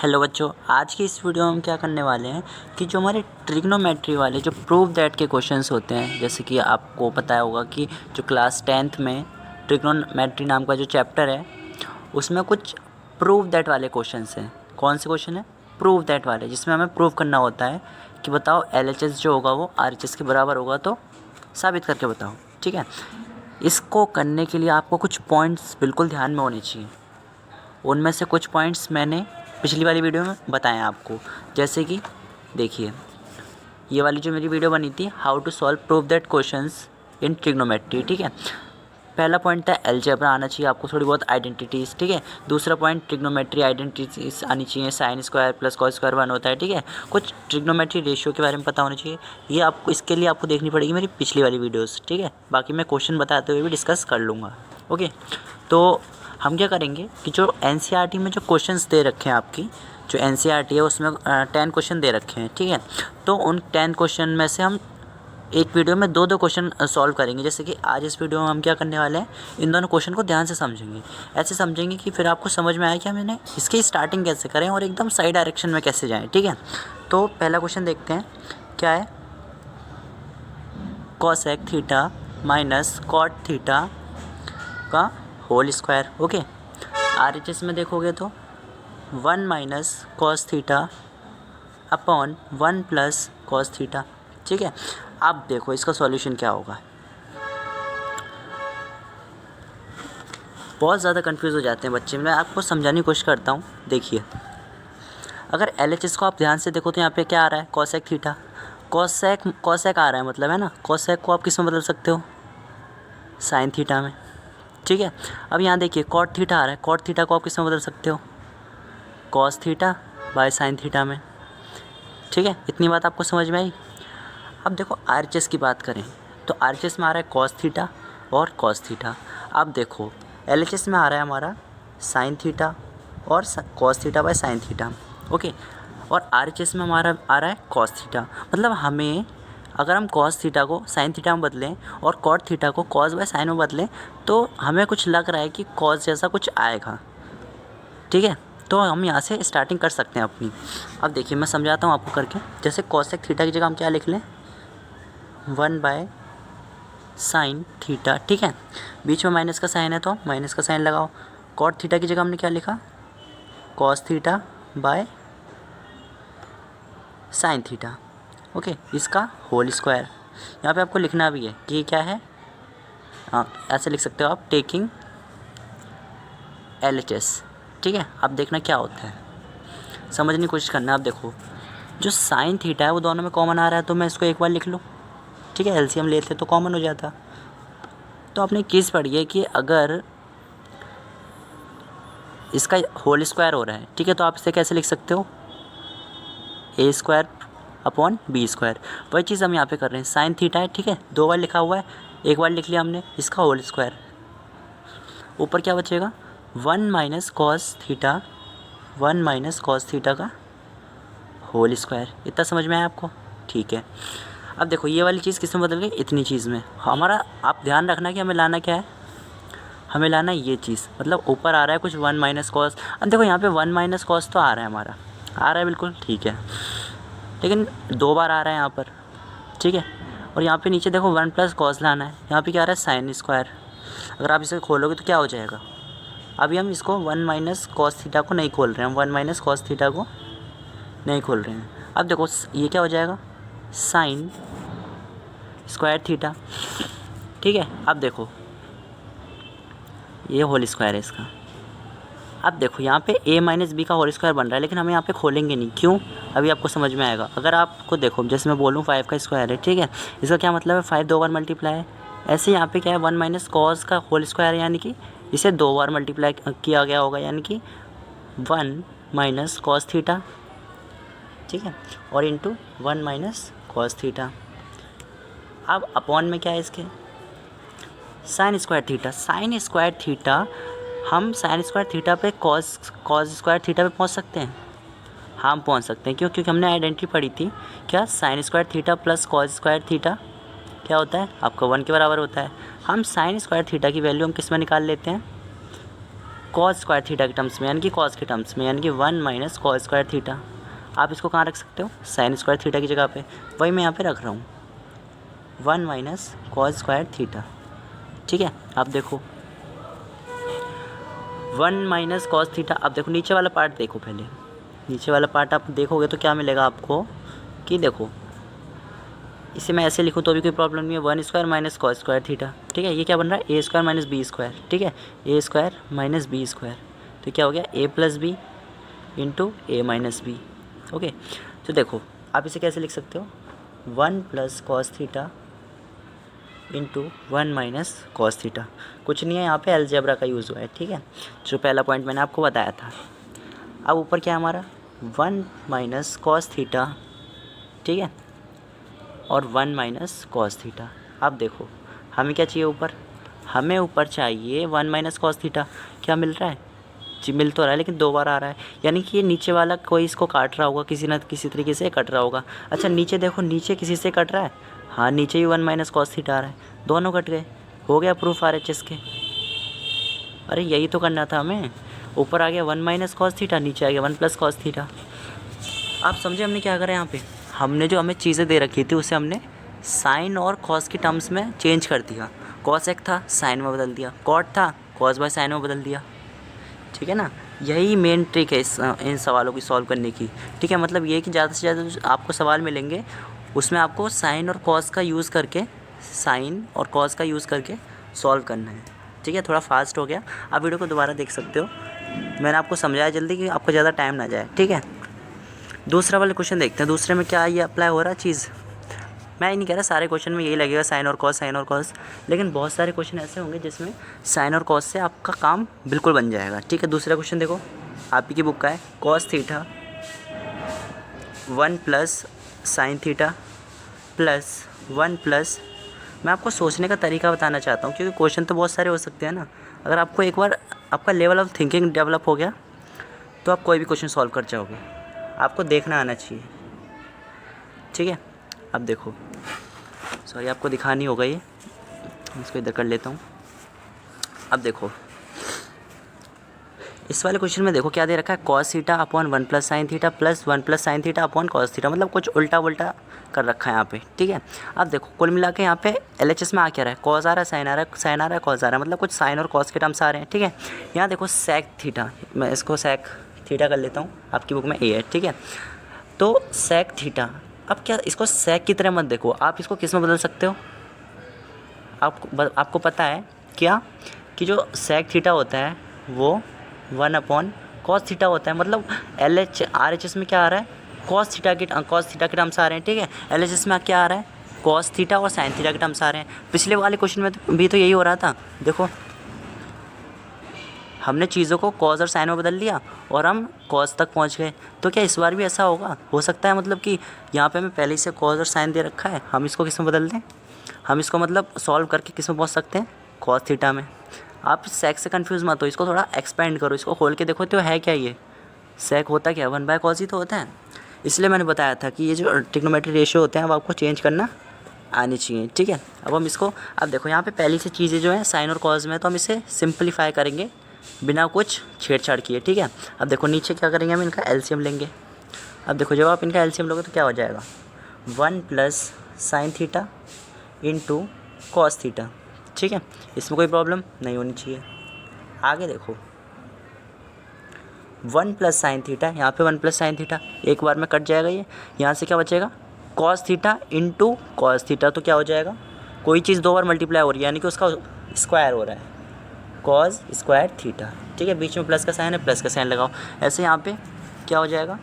Hello बच्चों, आज की इस वीडियो में हम क्या करने वाले हैं कि जो हमारे ट्रिग्नोमेट्री वाले जो प्रूव दैट के क्वेश्चंस होते हैं, जैसे कि आपको पता होगा कि जो क्लास 10th में ट्रिग्नोमेट्री नाम का जो चैप्टर है उसमें कुछ प्रूव दैट वाले क्वेश्चंस हैं। कौन से क्वेश्चन है? प्रूव दैट वाले, जिसमें हमें प्रूव करना होता है कि बताओ LHS जो होगा वो RHS के बराबर होगा, तो साबित करके बताओ। ठीक है, इसको करने के लिए आपको कुछ पॉइंट्स बिल्कुल ध्यान में होने चाहिए। उनमें से कुछ पॉइंट्स मैंने पिछली वाली वीडियो में बताएं आपको, जैसे कि देखिए, ये वाली जो मेरी वीडियो बनी थी, how to solve prove that questions in trigonometry. ठीक है, पहला पॉइंट था अलजेब्रा आना चाहिए आपको, थोड़ी बहुत आइडेंटिटीज़। ठीक है, दूसरा पॉइंट ट्रिग्नोमेट्री आइडेंटिटीज़ आनी चाहिए, sine square plus cos square 1 होता है। ठीक है, कुछ ट्रिग्नोमेट्री रेशियो के बारे में पता होना चाहिए। ये आपको, इसके लिए आपको देखनी पड़ेगी मेरी पिछली वाली वीडियोज़। ठीक है, बाकी मैं क्वेश्चन बताते हुए भी डिस्कस कर लूँगा। ओके, तो हम क्या करेंगे कि जो NCERT में जो क्वेश्चंस दे रखे हैं, आपकी जो NCERT है उसमें 10 क्वेश्चन दे रखे हैं। ठीक है, तो उन 10 क्वेश्चन में से हम एक वीडियो में 2-2 क्वेश्चन सॉल्व करेंगे। जैसे कि आज इस वीडियो में हम क्या करने वाले हैं, इन दोनों क्वेश्चन को ध्यान से समझेंगे। ऐसे समझेंगे कि फिर आपको समझ में आए कि हमें इसकी स्टार्टिंग कैसे करें और एकदम सही डायरेक्शन में कैसे जाएँ। ठीक है, तो पहला क्वेश्चन देखते हैं क्या है। Cosec theta minus cot theta का होल स्क्वायर। ओके, RHS में देखोगे तो 1 minus cos theta upon 1 plus cos theta. ठीक है, अब देखो इसका सॉल्यूशन क्या होगा। बहुत ज़्यादा कंफ्यूज हो जाते हैं बच्चे, मैं आपको समझाने की कोशिश करता हूँ। देखिए, अगर LHS को आप ध्यान से देखो तो यहाँ पे क्या आ रहा है, कॉसेक थीटा। कॉसेक आ रहा है, मतलब है ना, कॉसेक को आप किस में बदल सकते हो, साइन थीटा में। ठीक है, अब यहाँ देखिए कॉट थीटा आ रहा है, कॉट थीटा को आप किस में बदल सकते हो, cos theta by sine theta में। ठीक है, इतनी बात आपको समझ में आई। अब देखो RHS की बात करें तो RHS में आ रहा है कॉस थीटा और कॉस थीटा। अब देखो LHS में आ रहा है हमारा साइन थीटा और cos theta by sine theta. Okay, और RHS में हमारा आ रहा है कॉस थीटा। मतलब हमें, अगर हम कॉस थीटा को साइन थीटा में बदलें और कॉट थीटा को कॉस बाय साइन में बदलें तो हमें कुछ लग रहा है कि कॉस जैसा कुछ आएगा। ठीक है, तो हम यहाँ से स्टार्टिंग कर सकते हैं अपनी। अब देखिए मैं समझाता हूँ आपको करके। जैसे कॉसेक थीटा की जगह हम क्या लिख लें, 1 बाय साइन थीटा। ठीक है, बीच में माइनस का साइन है तो माइनस का साइन लगाओ। कॉट थीटा की जगह हमने क्या लिखा, cos theta by sine theta. Okay, इसका होल स्क्वायर। यहाँ पे आपको लिखना भी है कि क्या है, हाँ ऐसे लिख सकते हो आप, टेकिंग LHS। ठीक है, अब देखना क्या होता है, समझने की कोशिश करना। आप देखो जो साइन थीटा है वो दोनों में कॉमन आ रहा है, तो मैं इसको एक बार लिख लूँ। ठीक है, LCM लेते तो कॉमन हो जाता। तो आपने चीज़ पढ़ी है कि अगर इसका होल स्क्वायर हो रहा है, ठीक है, तो आप इसे कैसे लिख सकते हो, A square upon B square. वही चीज़ हम यहाँ पे कर रहे हैं, साइन थीटा है। ठीक है, 2 बार लिखा हुआ है, एक बार लिख लिया हमने इसका होल स्क्वायर। ऊपर क्या बचेगा, 1 minus cos theta, 1 minus cos theta का होल स्क्वायर। इतना समझ में आया आपको? ठीक है, अब देखो ये वाली चीज़ किस में बदल गई, इतनी चीज़ में। हमारा आप ध्यान रखना कि हमें लाना क्या है, हमें लाना ये चीज़, मतलब ऊपर आ रहा है कुछ 1 माइनस कॉस। अब देखो यहाँ पे 1 माइनस कॉस तो आ रहा है, हमारा आ रहा है बिल्कुल ठीक है, लेकिन 2 बार आ रहा है यहाँ पर। ठीक है, और यहाँ पे नीचे देखो 1 प्लस कॉस लाना है, यहाँ पे क्या आ रहा है, साइन स्क्वायर। अगर आप इसे खोलोगे तो क्या हो जाएगा, अभी हम इसको 1 माइनस कॉस थीटा को नहीं खोल रहे हैं, हम 1 माइनस कॉस थीटा को नहीं खोल रहे हैं। अब देखो ये क्या हो जाएगा, साइन स्क्वायर थीटा। ठीक है, अब देखो ये होल स्क्वायर है इसका। अब देखो यहाँ पे A माइनस बी का होल स्क्वायर बन रहा है, लेकिन हम यहाँ पे खोलेंगे नहीं, क्यों, अभी आपको समझ में आएगा। अगर आपको देखो, जैसे मैं बोलूँ 5 का स्क्वायर है, ठीक है, इसका क्या मतलब है, 5 2 बार मल्टीप्लाई है। ऐसे यहाँ पे क्या है, 1 माइनस कॉस का होल स्क्वायर है, यानी कि इसे 2 बार मल्टीप्लाई किया गया होगा, यानी कि 1 माइनस कॉस थीटा। ठीक है, और इंटू 1 माइनस कॉस थीटा। अब अपॉन में क्या है इसके, sine square theta. Sine square theta, हम साइन स्क्वायर थीटा पे कॉस स्क्वायर थीटा पे पहुंच सकते हैं, हम पहुंच सकते हैं। क्यों, क्योंकि हमने आइडेंटिटी पढ़ी थी, क्या sine square theta plus cos square theta क्या होता है, आपका 1 के बराबर होता है। हम साइन स्क्वायर थीटा की वैल्यू हम किस में निकाल लेते हैं, कॉस स्क्वायर थीटा के टर्म्स में, यानी कि कॉस के टर्म्स में, यानी कि 1 माइनस कॉस स्क्वायर थीटा। आप इसको कहाँ रख सकते हो, साइन स्क्वायर थीटा की जगह पे, वही मैं यहाँ पे रख रहा हूँ 1 माइनस कॉस स्क्वायर थीटा। ठीक है, आप देखो 1 माइनस कॉस थीटा। अब देखो नीचे वाला पार्ट देखो, पहले नीचे वाला पार्ट आप देखोगे तो क्या मिलेगा आपको कि देखो इसे मैं ऐसे लिखूँ तो भी कोई प्रॉब्लम नहीं है, 1 square minus cos square theta. ठीक है, ये क्या बन रहा है, ए स्क्वायर माइनस बी स्क्वायर। ठीक है, ए स्क्वायर माइनस बी स्क्वायर, तो क्या हो गया ए प्लस बी इंटू ए माइनस बी। ओके, तो देखो आप इसे कैसे लिख सकते हो, 1 plus cos theta into 1 minus cos theta. कुछ नहीं है, यहाँ पे अलजेब्रा का यूज़ हुआ है। ठीक है, जो पहला पॉइंट मैंने आपको बताया था। अब ऊपर क्या है हमारा 1 माइनस कॉस थीटा, ठीक है, और 1 माइनस कॉस थीटा। अब देखो हमें क्या चाहिए ऊपर, हमें ऊपर चाहिए 1 माइनस कॉस थीटा। क्या मिल रहा है जी, मिल तो रहा है लेकिन 2 बार आ रहा है, यानी कि ये नीचे वाला कोई इसको काट रहा होगा, किसी न किसी तरीके से कट रहा होगा। अच्छा नीचे देखो, नीचे किसी से कट रहा है, हाँ नीचे भी 1 माइनस कॉस थीटा आ रहा है, दोनों कट गए, हो गया प्रूफ RHS के। अरे यही तो करना था हमें, ऊपर आ गया 1 माइनस कॉस थीटा, नीचे आ गया 1 प्लस कॉस थीटा। आप समझे हमने क्या करा यहाँ पे, हमने जो हमें चीज़ें दे रखी थी उसे हमने साइन और कॉस के टर्म्स में चेंज कर दिया। कॉस एक था साइन में बदल दिया, कॉट था कॉस बाय साइन में बदल दिया। ठीक है ना, यही मेन ट्रिक है इन सवालों की सॉल्व करने की। ठीक है, मतलब ये कि ज़्यादा से ज़्यादा जो आपको सवाल मिलेंगे उसमें आपको साइन और कॉस का यूज़ करके, साइन और कॉस का यूज़ करके सॉल्व करना है। ठीक है, थोड़ा फास्ट हो गया, आप वीडियो को दोबारा देख सकते हो, मैंने आपको समझाया जल्दी कि आपको ज़्यादा टाइम ना जाए। ठीक है, दूसरा वाले क्वेश्चन देखते हैं, दूसरे में क्या ये अप्लाई हो रहा है चीज़। मैं ये नहीं कह रहा सारे क्वेश्चन में यही लगेगा साइन और कॉस, साइन और कॉस, लेकिन बहुत सारे क्वेश्चन ऐसे होंगे जिसमें साइन और कॉस से आपका काम बिल्कुल बन जाएगा। ठीक है, दूसरा क्वेश्चन देखो, आप ही की बुक का है, cos theta 1 plus sine theta plus 1 plus, मैं आपको सोचने का तरीका बताना चाहता हूँ क्योंकि क्वेश्चन तो बहुत सारे हो सकते हैं ना। अगर आपको एक बार आपका लेवल ऑफ थिंकिंग डेवलप हो गया तो आप कोई भी क्वेश्चन सॉल्व कर जाओगे, आपको देखना आना चाहिए। ठीक है, अब देखो, सॉरी आपको दिखानी होगा ये, इसको इधर कर लेता हूँ। अब देखो इस वाले क्वेश्चन में देखो क्या दे रखा है, cos theta upon 1 plus sine theta plus 1 plus sine theta upon cos theta, मतलब कुछ उल्टा उल्टा कर रखा है यहाँ पे। ठीक है, अब देखो कुल मिला के यहाँ पे LHS में आ क्या रहा है, कॉस आ रहा है, साइन आ रहा है, साइन आ रहा है, कॉस आ रहा है, मतलब कुछ साइन और कॉस के टर्म्स आ रहे हैं। ठीक है, यहाँ देखो सेक थीटा, मैं इसको सेक थीटा कर लेता हूँ, आपकी बुक में ए है। ठीक है, तो सेक थीटा, अब क्या इसको सेक की तरह मत देखो, आप इसको किस में बदल सकते हो, आपको पता है क्या कि जो सेक थीटा होता है वो 1 अपॉन कॉस थीटा होता है, मतलब RHS में क्या आ रहा है, कॉस थीटा के टर्म्स आ रहे हैं। ठीक है, LHS में क्या आ रहा है, कॉस थीटा और साइन थीटा के टर्म्स आ रहे हैं। पिछले वाले क्वेश्चन में भी तो यही हो रहा था, देखो हमने चीज़ों को कॉस और साइन में बदल लिया और हम कॉस तक पहुंच गए। तो क्या इस बार भी ऐसा होगा, हो सकता है मतलब कि यहाँ पे हमें पहले ही से कॉस और साइन दे रखा है, हम इसको किस में बदल दें, हम इसको मतलब सॉल्व करके किस में पहुँच सकते हैं, कॉस थीटा में। आप सेक से कंफ्यूज मत हो, इसको थोड़ा एक्सपेंड करो, इसको खोल के देखो तो है क्या ये सेक होता क्या, 1 बाय कॉस ही तो होता है। इसलिए मैंने बताया था कि ये जो ट्रिग्नोमेट्री रेशियो होते हैं वो आपको चेंज करना आनी चाहिए। ठीक है, अब हम इसको, अब देखो यहाँ पे पहली से चीज़ें जो हैं साइन और कॉस में, तो हम इसे सिंपलीफाई करेंगे बिना कुछ छेड़छाड़ किए। ठीक है, अब देखो नीचे क्या करेंगे, हम इनका LCM लेंगे। अब देखो जब आप इनका LCM लोगे तो क्या हो जाएगा, 1 plus sine theta into cos theta. ठीक है, इसमें कोई प्रॉब्लम नहीं होनी चाहिए। आगे देखो 1 प्लस साइन थीटा, यहाँ पे 1 प्लस साइन थीटा एक बार में कट जाएगा, ये यहाँ से क्या बचेगा, cos theta into cos theta, तो क्या हो जाएगा, कोई चीज़ 2 बार मल्टीप्लाई हो रही है यानी कि उसका स्क्वायर हो रहा है, कॉस स्क्वायर थीटा। ठीक है, बीच में प्लस का साइन है, प्लस का साइन लगाओ, ऐसे यहाँ पे क्या हो जाएगा,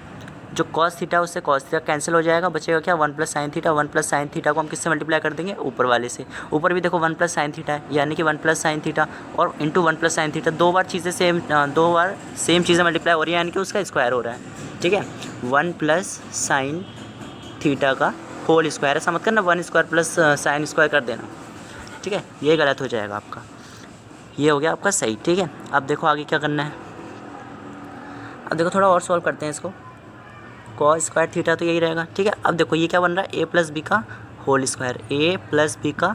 जो कॉस थीटा उससे कॉस थीटा कैंसिल हो जाएगा, बचेगा क्या 1 plus sine theta. 1 plus sine theta को हम किससे मल्टीप्लाई कर देंगे, ऊपर वाले से। ऊपर भी देखो 1 प्लस साइन थीटा है, यानी कि 1 प्लस साइन थीटा और इंटू 1 प्लस साइन थीटा, 2 बार सेम चीज़ें मल्टीप्लाई हो रही है, यानी कि उसका स्क्वायर हो रहा है। ठीक है, 1 प्लस साइन थीटा का होल स्क्वायर, ऐसा मत करना 1 स्क्वायर प्लस साइन स्क्वायर कर देना। ठीक है, ये गलत हो जाएगा आपका, ये हो गया आपका सही। ठीक है, अब देखो आगे क्या करना है, अब देखो थोड़ा और सॉल्व करते हैं इसको, कॉस स्क्वायर थीटा तो यही रहेगा। ठीक है, अब देखो ये क्या बन रहा है, a प्लस बी का whole square, a plus B का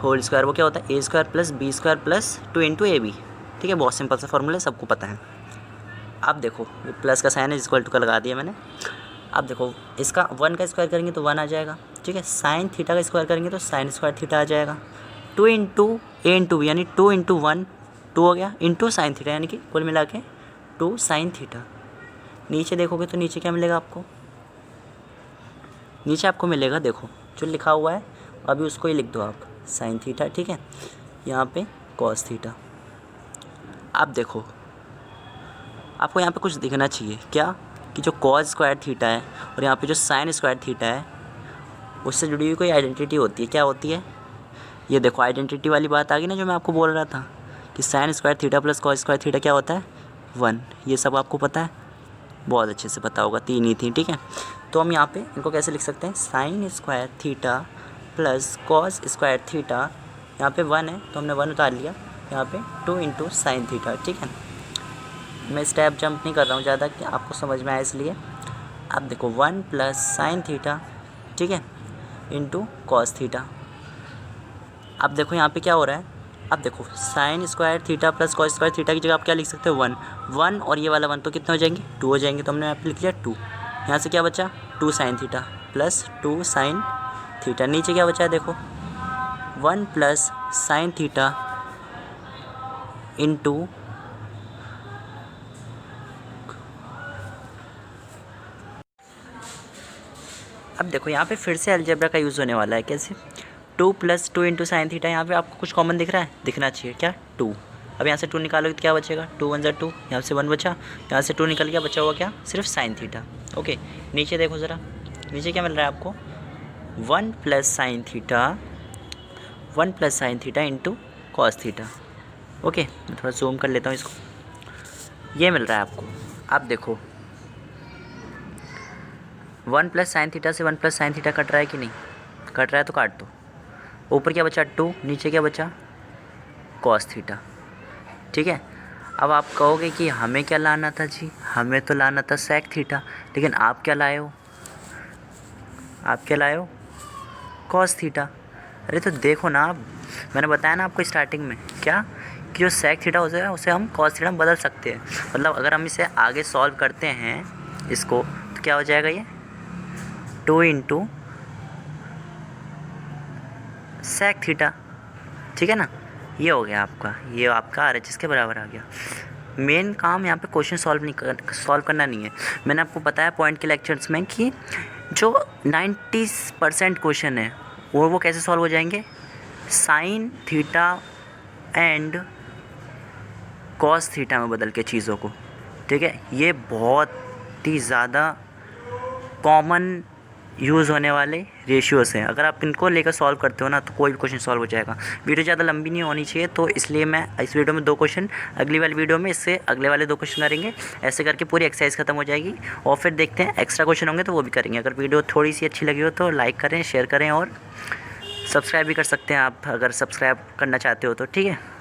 होल स्क्वायर, वो क्या होता है a square plus B square plus 2 into A B. ठीक है, बहुत सिंपल सा फॉर्मूला है, सबको पता है। अब देखो ये प्लस का साइन है, इक्वल टू का लगा दिया मैंने। अब देखो इसका 1 का स्क्वायर करेंगे तो 1 आ जाएगा, ठीक है। साइन थीटा का स्क्वायर करेंगे तो साइन स्क्वायर थीटा आ जाएगा। 2 इंटू ए इंटू बी यानी 2 इंटू 1 2 हो गया, इंटू साइन थीटा यानी कि कुल मिला के 2 साइन थीटा। नीचे देखोगे तो नीचे क्या मिलेगा आपको, नीचे आपको मिलेगा देखो जो लिखा हुआ है, अभी उसको ही लिख दो आप, साइन थीटा, ठीक है। यहाँ पे कॉस थीटा। अब देखो आपको यहाँ पे कुछ दिखना चाहिए क्या, कि जो कॉस स्क्वायर थीटा है और यहाँ पे जो साइन स्क्वायर थीटा है उससे जुड़ी हुई कोई आइडेंटिटी होती है। क्या होती है, ये देखो आइडेंटिटी वाली बात आ गई ना जो मैं आपको बोल रहा था कि sine square theta plus cos square theta क्या होता है 1। ये सब आपको पता है, बहुत अच्छे से पता होगा, 3 ही थी, ठीक है। तो हम यहाँ पे इनको कैसे लिख सकते हैं, sine square theta plus cos square theta, यहाँ पे 1 है तो हमने 1 उतार लिया, यहाँ पे 2 इंटू साइन थीटा, ठीक है। मैं स्टेप जंप नहीं कर रहा हूँ ज़्यादा कि आपको समझ में आए इसलिए। अब देखो 1 प्लस साइन थीटा, ठीक है, इंटू कॉस थीटा। अब देखो यहाँ पे क्या हो रहा है, अब देखो sine square theta plus cos square theta की जगह आप क्या लिख सकते हो 1 और ये वाला 1 तो कितने हो जाएंगे 2 हो जाएंगे, तो हमने यहाँ पे लिख लिया 2। यहाँ से क्या बचा 2 sine theta plus 2 sine theta. नीचे क्या बचा है देखो 1 प्लस साइन थीटा इंटू अब देखो यहाँ पे फिर से अलजेब्रा का यूज़ होने वाला है। कैसे, 2 प्लस 2 इंटू साइन थीटा। यहाँ पे आपको कुछ कॉमन दिख रहा है, दिखना चाहिए क्या 2। अब यहाँ से 2 निकालोगे तो क्या बचेगा 2 1 2, यहाँ से 1 बचा, यहाँ से 2 निकल गया, बचा हुआ क्या सिर्फ साइन थीटा। ओके, नीचे देखो ज़रा, नीचे क्या मिल रहा है आपको 1 plus sine theta into cos theta. Okay, मैं थोड़ा जूम कर लेता हूँ इसको, ये मिल रहा है आपको। अब देखो 1 प्लस साइन थीटा से 1 प्लस साइन थीटा कट रहा है कि नहीं, कट रहा है तो काट दो। ऊपर क्या बचा 2, नीचे क्या बचा कॉस थीटा, ठीक है। अब आप कहोगे कि हमें क्या लाना था जी, हमें तो लाना था सेक थीटा, लेकिन आप क्या लाए हो, आप क्या लाए हो कॉस थीटा। अरे तो देखो ना, आप मैंने बताया ना आपको स्टार्टिंग में क्या, कि जो सेक थीटा हो जाएगा उसे हम कॉस थीटा में बदल सकते हैं। मतलब अगर हम इसे आगे सॉल्व करते हैं इसको तो क्या हो जाएगा ये 2 इंटू सेक थीटा, ठीक है ना। ये हो गया आपका, ये आपका RHS के बराबर आ गया। मेन काम यहाँ पे क्वेश्चन सॉल्व करना नहीं है। मैंने आपको बताया पॉइंट के लेक्चर्स में कि जो 90% क्वेश्चन है वो कैसे सॉल्व हो जाएंगे, sine theta and cos theta में बदल के चीज़ों को, ठीक है। ये बहुत ही ज़्यादा कॉमन यूज़ होने वाले रेशियोज़ हैं। अगर आप इनको लेकर सॉल्व करते हो ना तो कोई भी क्वेश्चन सॉल्व हो जाएगा। वीडियो ज़्यादा लंबी नहीं होनी चाहिए, तो इसलिए मैं इस वीडियो में 2 क्वेश्चन, अगली वाली वीडियो में इससे अगले वाले 2 क्वेश्चन करेंगे। ऐसे करके पूरी एक्सरसाइज खत्म हो जाएगी और फिर देखते हैं एक्स्ट्रा क्वेश्चन होंगे तो वो भी करेंगे। अगर वीडियो थोड़ी सी अच्छी लगी हो तो लाइक करें, शेयर करें और सब्सक्राइब भी कर सकते हैं आप अगर सब्सक्राइब करना चाहते हो तो, ठीक है।